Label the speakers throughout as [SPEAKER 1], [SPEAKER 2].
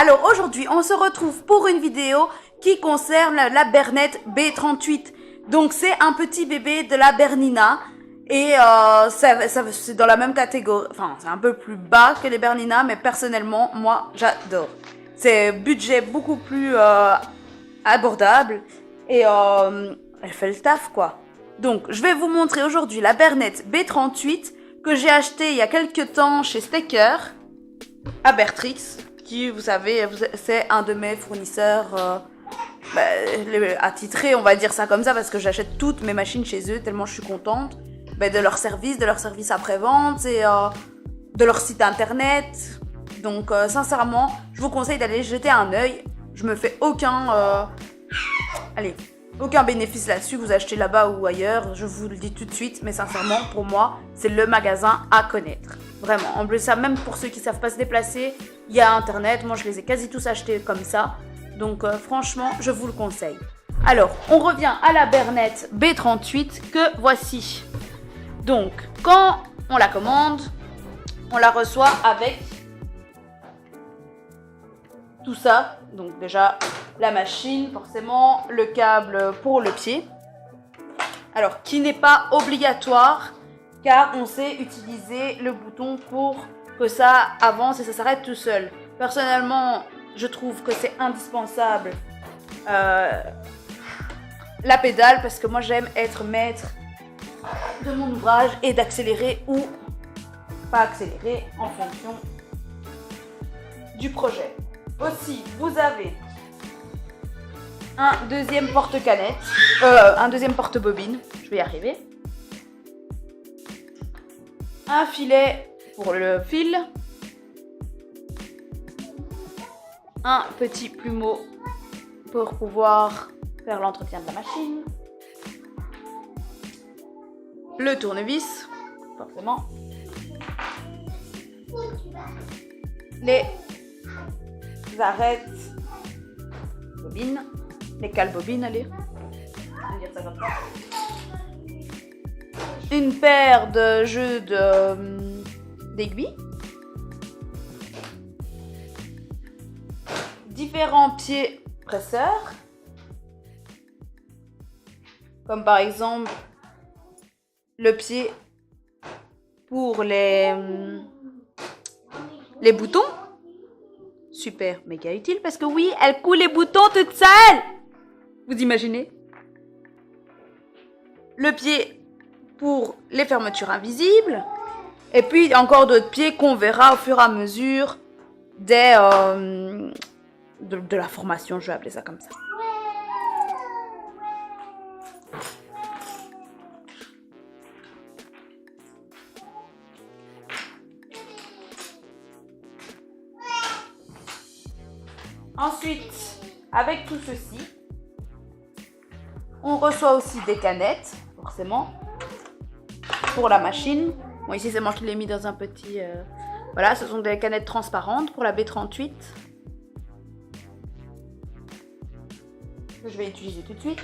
[SPEAKER 1] Alors aujourd'hui, on se retrouve pour une vidéo qui concerne la Bernette B38. Donc c'est un petit bébé de la Bernina et c'est dans la même catégorie. Enfin, c'est un peu plus bas que les Bernina, mais personnellement, moi, j'adore. C'est budget beaucoup plus abordable et elle fait le taf, quoi. Donc, je vais vous montrer aujourd'hui la Bernette B38 que j'ai achetée il y a quelques temps chez Staker à Bertrix, qui, vous savez, c'est un de mes fournisseurs attitrés, on va dire ça comme ça, parce que j'achète toutes mes machines chez eux, tellement je suis contente de leur service après-vente et de leur site internet. Donc, sincèrement, je vous conseille d'aller jeter un œil. Je me fais aucun bénéfice là-dessus, vous achetez là-bas ou ailleurs, je vous le dis tout de suite, mais sincèrement, pour moi, c'est le magasin à connaître. Vraiment, en plus ça, même pour ceux qui ne savent pas se déplacer, il y a internet, moi je les ai quasi tous achetés comme ça, donc franchement, je vous le conseille. Alors, on revient à la Bernette B38 que voici. Donc, quand on la commande, on la reçoit avec tout ça, donc déjà la machine, forcément, le câble pour le pied, alors qui n'est pas obligatoire car on sait utiliser le bouton pour que ça avance et ça s'arrête tout seul. Personnellement, je trouve que c'est indispensable la pédale, parce que moi j'aime être maître de mon ouvrage et d'accélérer ou pas accélérer en fonction du projet. Aussi, vous avez un deuxième porte-canette, un deuxième porte-bobine, je vais y arriver. Un filet pour le fil. Un petit plumeau pour pouvoir faire l'entretien de la machine. Le tournevis, forcément. Les arêtes bobines. Les cales bobines, allez. On va dire ça comme ça. Une paire de jeux d'aiguilles. Différents pieds presseurs. Comme par exemple le pied pour les boutons. Super, méga utile parce que oui, elle coule les boutons toute seule. Vous imaginez? Le pied pour les fermetures invisibles. Et puis encore d'autres pieds qu'on verra au fur et à mesure de la formation, je vais appeler ça comme ça. Ensuite, avec tout ceci, on reçoit aussi des canettes, forcément, pour la machine. Bon, ici, c'est moi qui l'ai mis dans un petit... Voilà, ce sont des canettes transparentes pour la B38. Que je vais utiliser tout de suite.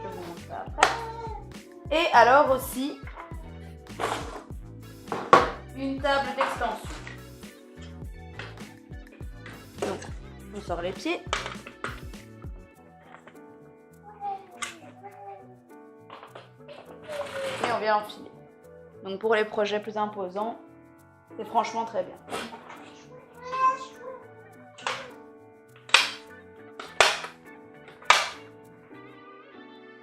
[SPEAKER 1] Je vous montre ça après. Et alors aussi, une table d'extension. Donc, on sort les pieds. Et on vient enfiler. Donc pour les projets plus imposants, c'est franchement très bien.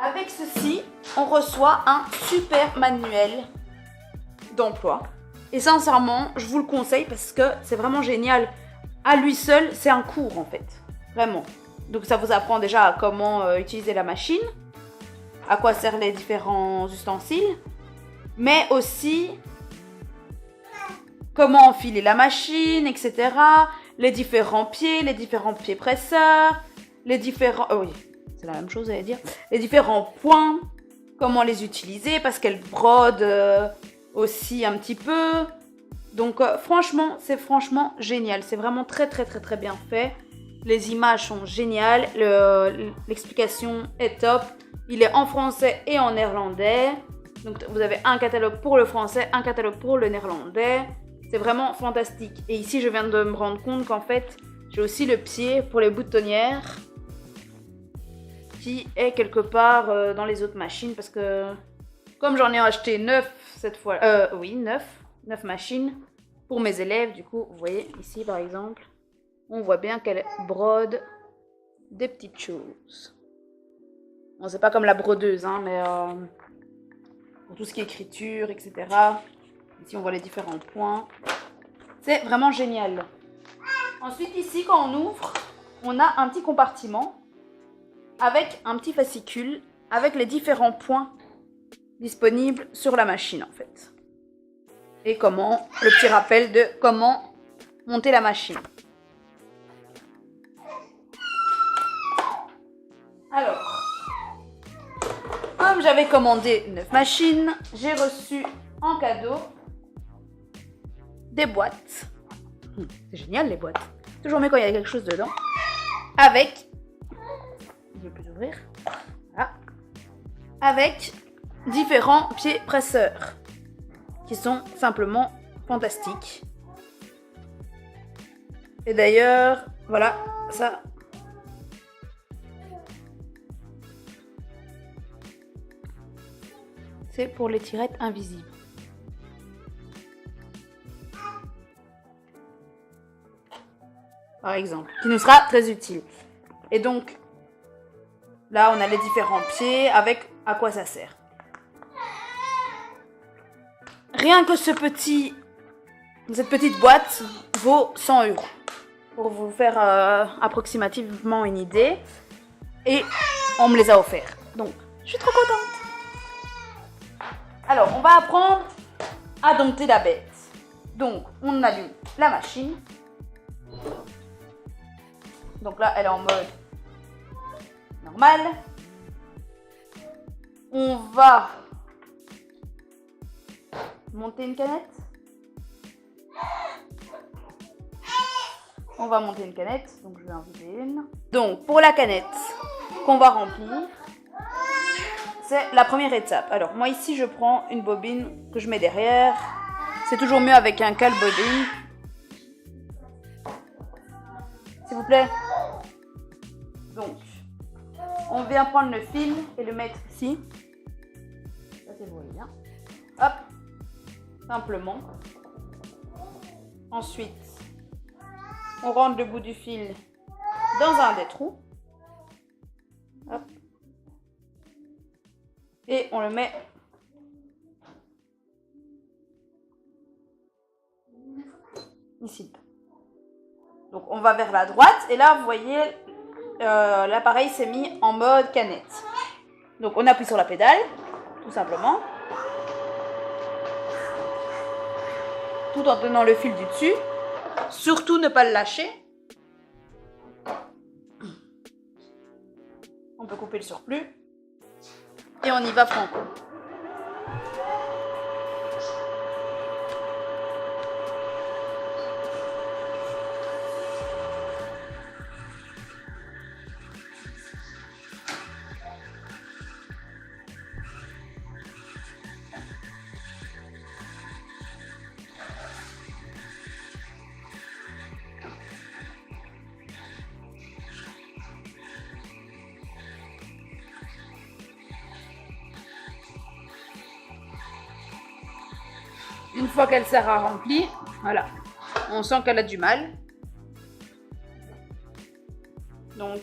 [SPEAKER 1] Avec ceci, on reçoit un super manuel d'emploi. Et sincèrement, je vous le conseille parce que c'est vraiment génial. À lui seul, c'est un cours en fait. Vraiment. Donc ça vous apprend déjà à comment utiliser la machine, à quoi servent les différents ustensiles, mais aussi comment enfiler la machine, etc. Les différents pieds presseurs, les différents... Oh oui, c'est la même chose, j'allais dire. Les différents points, comment les utiliser, parce qu'elles brodent aussi un petit peu. Donc franchement, c'est franchement génial. C'est vraiment très très très très bien fait. Les images sont géniales. L'explication est top. Il est en français et en néerlandais. Donc vous avez un catalogue pour le français, un catalogue pour le néerlandais. C'est vraiment fantastique. Et ici, je viens de me rendre compte qu'en fait, j'ai aussi le pied pour les boutonnières qui est quelque part dans les autres machines parce que comme j'en ai acheté 9 cette fois, oui 9 machines pour mes élèves, du coup vous voyez ici par exemple, on voit bien qu'elle brode des petites choses. Bon, c'est pas comme la brodeuse, hein, mais pour tout ce qui est écriture, etc. Ici on voit les différents points. C'est vraiment génial. Ensuite ici quand on ouvre, on a un petit compartiment avec un petit fascicule avec les différents points disponibles sur la machine en fait. Et comment, le petit rappel de comment monter la machine. Alors, comme j'avais commandé 9 machines, j'ai reçu en cadeau des boîtes. C'est génial les boîtes. Toujours mieux quand il y a quelque chose dedans. Avec, je vais plus ouvrir. Voilà. Avec différents pieds presseurs qui sont simplement fantastiques. Et d'ailleurs, voilà, ça. C'est pour les tirettes invisibles. Par exemple, qui nous sera très utile. Et donc, là, on a les différents pieds avec à quoi ça sert. Rien que cette petite boîte vaut 100 € pour vous faire approximativement une idée. Et on me les a offerts. Donc, je suis trop contente. Alors, on va apprendre à dompter la bête. Donc, on allume la machine. Donc là, elle est en mode normal. On va monter une canette. On va monter une canette. Donc, je vais en vider une. Donc, pour la canette qu'on va remplir, c'est la première étape. Alors, moi ici, je prends une bobine que je mets derrière. C'est toujours mieux avec un cale-bobine. S'il vous plaît. Donc, on vient prendre le fil et le mettre ici. Ça, c'est bon, bien. Hop. Simplement. Ensuite, on rentre le bout du fil dans un des trous. Hop. Et on le met ici. Donc on va vers la droite et là vous voyez l'appareil s'est mis en mode canette. Donc on appuie sur la pédale, tout simplement. Tout en tenant le fil du dessus. Surtout ne pas le lâcher. On peut couper le surplus. Et on y va franco. Une fois qu'elle sera remplie, voilà, on sent qu'elle a du mal. Donc,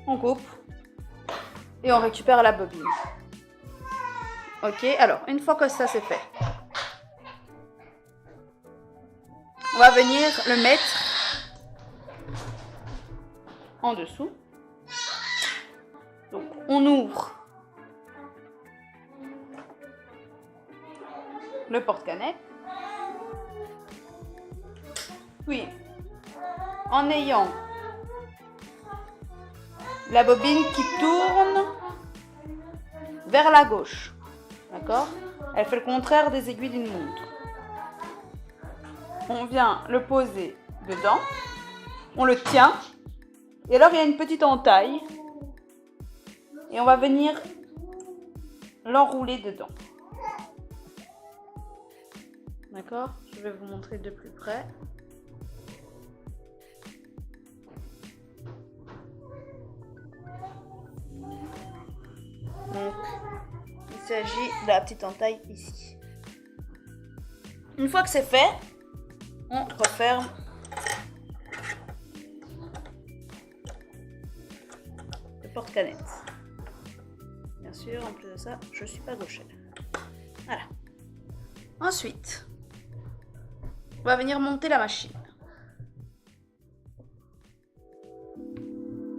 [SPEAKER 1] on coupe et on récupère la bobine. Ok, alors, une fois que ça c'est fait, on va venir le mettre en dessous. Donc, on ouvre le porte-canette. Puis, en ayant la bobine qui tourne vers la gauche, d'accord? Elle fait le contraire des aiguilles d'une montre. On vient le poser dedans, on le tient, et alors il y a une petite entaille, et on va venir l'enrouler dedans. D'accord? Je vais vous montrer de plus près. Donc, il s'agit de la petite entaille ici. Une fois que c'est fait, on referme le porte-canette. Bien sûr, en plus de ça, je ne suis pas gauchère. Voilà. Ensuite, on va venir monter la machine.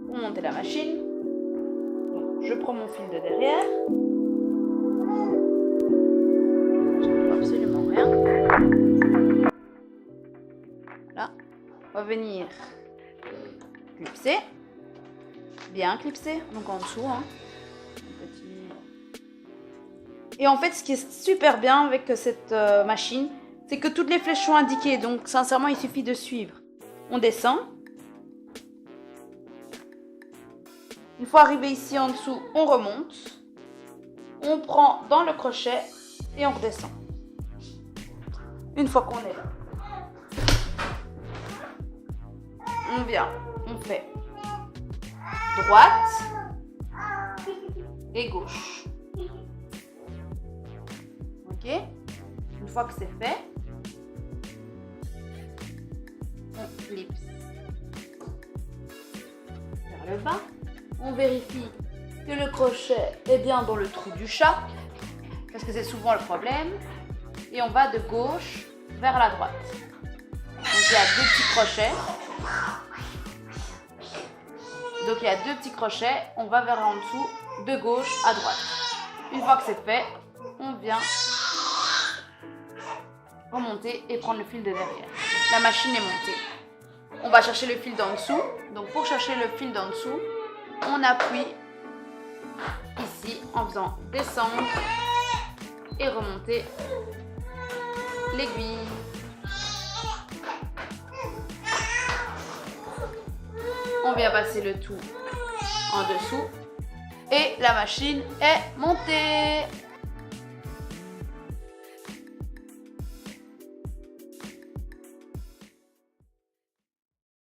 [SPEAKER 1] Pour monter la machine, donc, je prends mon fil de derrière. Je ne vois absolument rien. Là, on va venir clipser. Bien clipser, donc en dessous. Hein. Et en fait, ce qui est super bien avec cette machine, c'est que toutes les flèches sont indiquées. Donc, sincèrement, il suffit de suivre. On descend. Une fois arrivé ici en dessous, on remonte. On prend dans le crochet et on redescend. Une fois qu'on est là, on vient, on fait droite et gauche. Ok? Une fois que c'est fait, on clipse vers le bas. On vérifie que le crochet est bien dans le trou du chat, parce que c'est souvent le problème. Et on va de gauche vers la droite. Donc il y a deux petits crochets. Donc il y a deux petits crochets. On va vers en dessous, de gauche à droite. Une fois que c'est fait, on vient remonter et prendre le fil de derrière. La machine est montée. On va chercher le fil d'en dessous. Donc pour chercher le fil d'en dessous, on appuie ici en faisant descendre et remonter l'aiguille. On vient passer le tout en dessous et la machine est montée.